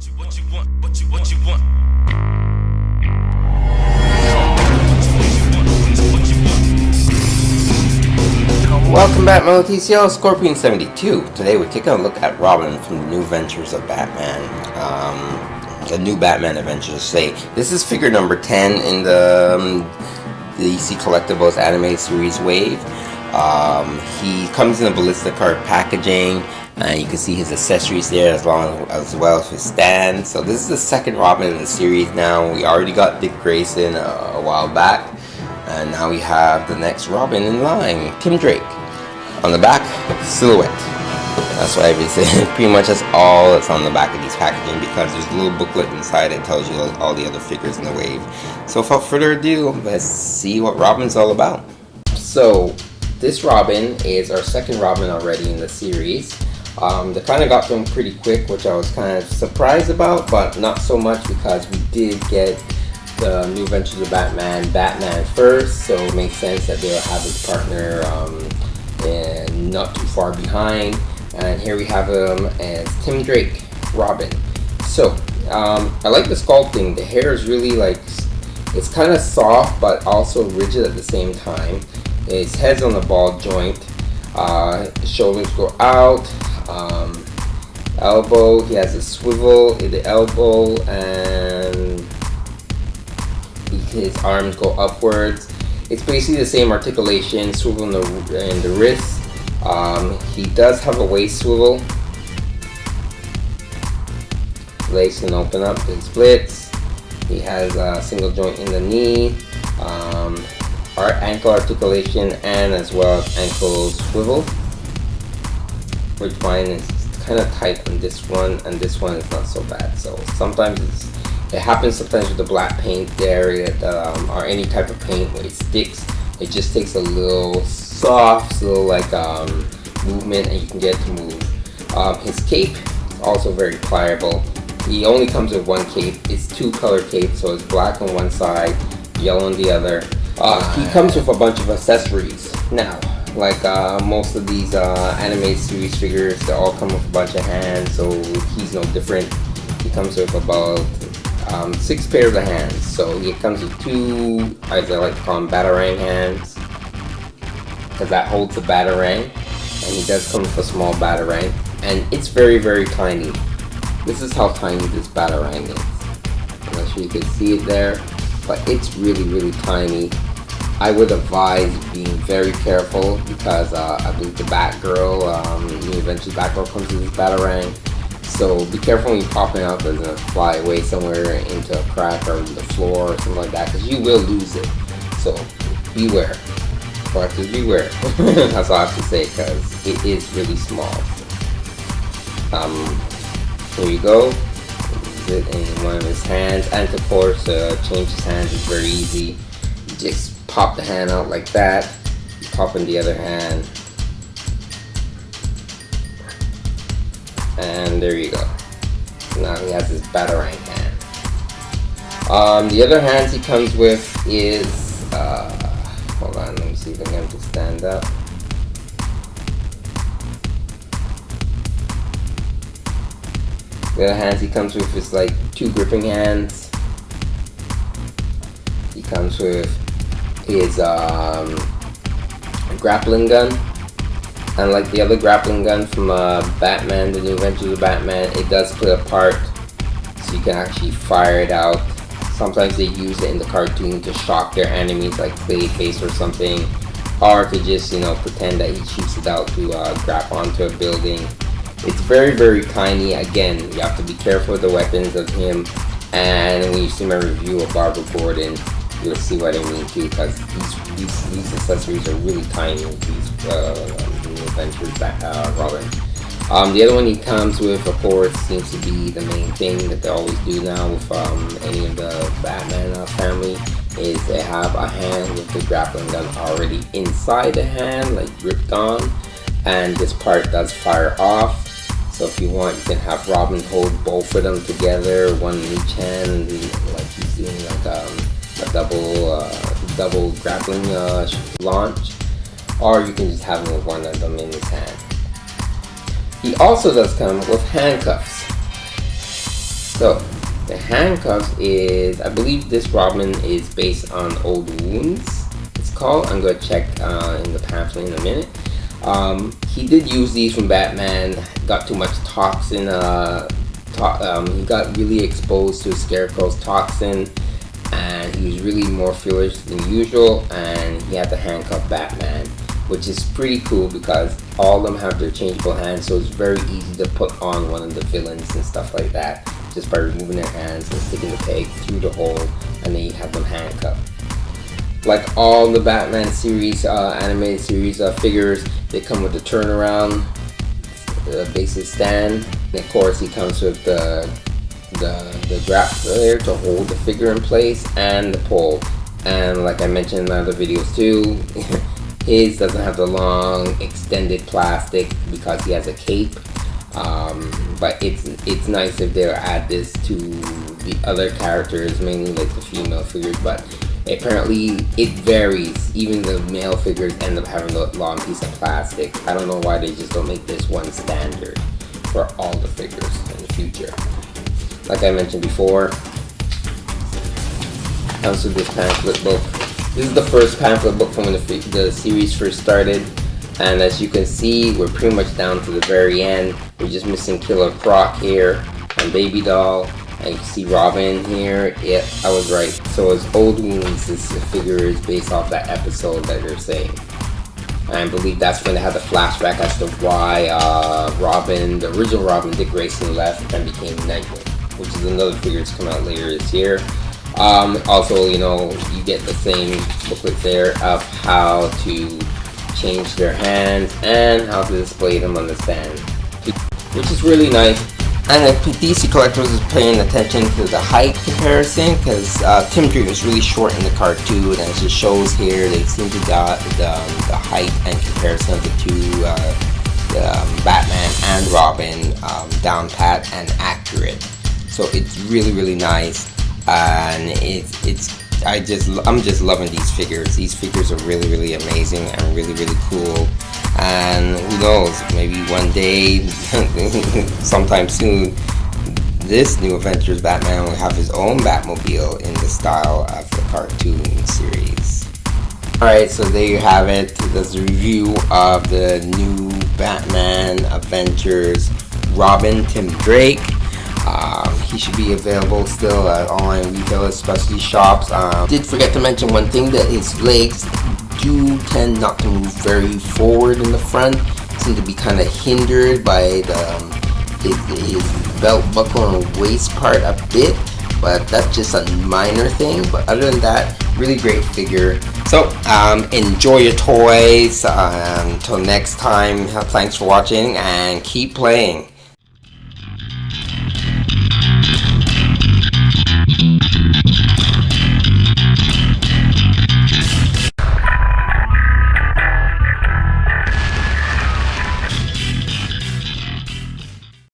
Welcome back, my TCL Scorpion 72. Today we're taking a look at Robin from the New Adventures of Batman. The New Batman Adventures. Say this is figure number 10 in the DC Collectibles anime series wave. He comes in a ballistic card packaging, and you can see his accessories there as well as his stand. So this is the second Robin in the series now. We already got Dick Grayson a while back, and now we have the next Robin in line, Tim Drake. On the back, silhouette. That's why I say pretty much that's all that's on the back of these packaging, because there's a little booklet inside that tells you all the other figures in the wave. So without further ado, let's see what Robin's all about. So this Robin is our second Robin already in the series. They kind of got to him pretty quick, which I was kind of surprised about, but not so much because we did get the New Adventures of Batman first, so it makes sense that they'll have his partner and not too far behind. And here we have him as Tim Drake, Robin. So I like the sculpting. The hair is really like, it's kind of soft but also rigid at the same time. His head's on the ball joint. His shoulders go out. Elbow, he has a swivel in the elbow, and his arms go upwards. It's basically the same articulation, swivel in the wrist. He does have a waist swivel. Legs can open up and splits. He has a single joint in the knee, ankle articulation, and as well as ankle swivel. Which mine is kind of tight on this one, and this one is not so bad. So sometimes it happens sometimes with the black paint there, or any type of paint where it sticks. It just takes a little soft, little like movement, and you can get it to move. His cape is also very pliable. He only comes with one cape. It's two-color cape, so it's black on one side, yellow on the other. He comes with a bunch of accessories. Now, like most of these anime series figures, they all come with a bunch of hands, so he's no different. He comes with about 6 pairs of hands. So he comes with 2, as I like to call them, Batarang hands, because that holds the Batarang, and he does come with a small Batarang, and it's very, very tiny. This is how tiny this Batarang is. I'm not sure you can see it there, but it's really, really tiny. I would advise being very careful, because I believe the Batgirl, New Adventures Batgirl comes with this Batarang. So be careful when you pop it out, doesn't fly away somewhere into a crack or into the floor or something like that, because you will lose it. So beware. Collectors, beware. That's all I have to say, because it is really small. Here you go. It in one of his hands, and of course, change his hands is very easy. You just pop the hand out like that. You pop in the other hand. And there you go. Now he has his Batarang hand. The other hands he comes with is, hold on, let me see if I can get him to stand up. The other hands he comes with is like 2 gripping hands. He comes with his grappling gun. And like the other grappling gun from Batman, the New Adventures of Batman, it does split apart, so you can actually fire it out. Sometimes they use it in the cartoon to shock their enemies, like Clayface or something, or to just, pretend that he shoots it out to grab onto a building. It's very, very tiny. Again, you have to be careful with the weapons of him, and when you see my review of Barbara Gordon, you'll see what I mean too, because these accessories are really tiny. These New Adventures Robin. The other one he comes with, of course, seems to be the main thing that they always do now with any of the Batman family, is they have a hand with the grappling gun already inside the hand, like gripped on, and this part does fire off. So if you want, you can have Robin hold both of them together, one in each hand, like he's doing like a double grappling launch, or you can just have him with one of them in his hand. He also does come with handcuffs. So the handcuffs is, I believe this Robin is based on Old Wounds, it's called. I'm going to check in the pamphlet in a minute. He did use these from Batman, got too much toxin, he got really exposed to Scarecrow's toxin, and he was really more foolish than usual, and he had to handcuff Batman, which is pretty cool because all of them have their changeable hands, so it's very easy to put on one of the villains and stuff like that, just by removing their hands and sticking the peg through the hole, and then you have them handcuffed. Like all the Batman series, animated series figures, they come with the turnaround, basic stand, and of course he comes with the strap there to hold the figure in place, and the pole. And like I mentioned in other videos too, his doesn't have the long extended plastic because he has a cape. But it's nice if they'll add this to the other characters, mainly like the female figures, but apparently it varies. Even the male figures end up having a long piece of plastic. I don't know why they just don't make this one standard for all the figures in the future. Like I mentioned before, comes with this pamphlet book. This is the first pamphlet book from when the series first started, and as you can see, we're pretty much down to the very end. We're just missing Killer Croc here and Baby Doll, and you can see Robin here. Yeah, I was right. So it's Old Wounds. This figure is based off that episode that you're saying. And I believe that's when they had the flashback as to why Robin, the original Robin, Dick Grayson, left and became Nightwing, which is another figure that's come out later this year. Also, you know, you get the same booklet there of how to change their hands and how to display them on the stand, which is really nice. And if DC Collectibles is paying attention to the height comparison, because Tim Drake was really short in the cartoon, and it just shows here they seem to got the height and comparison of the two Batman and Robin down pat and accurate. So it's really nice, and I'm just loving these figures. These figures are really amazing and really cool. And who knows, maybe one day, sometime soon, this New Adventures Batman will have his own Batmobile in the style of the cartoon series. Alright, so there you have it. That's a review of the new Batman Adventures Robin, Tim Drake. He should be available still at online retailers, specialty shops. Did forget to mention one thing, that his legs do tend not to move very forward in the front. Seem to be kind of hindered by his belt buckle and waist part a bit, but that's just a minor thing. But other than that, really great figure. So enjoy your toys. Until next time, thanks for watching and keep playing.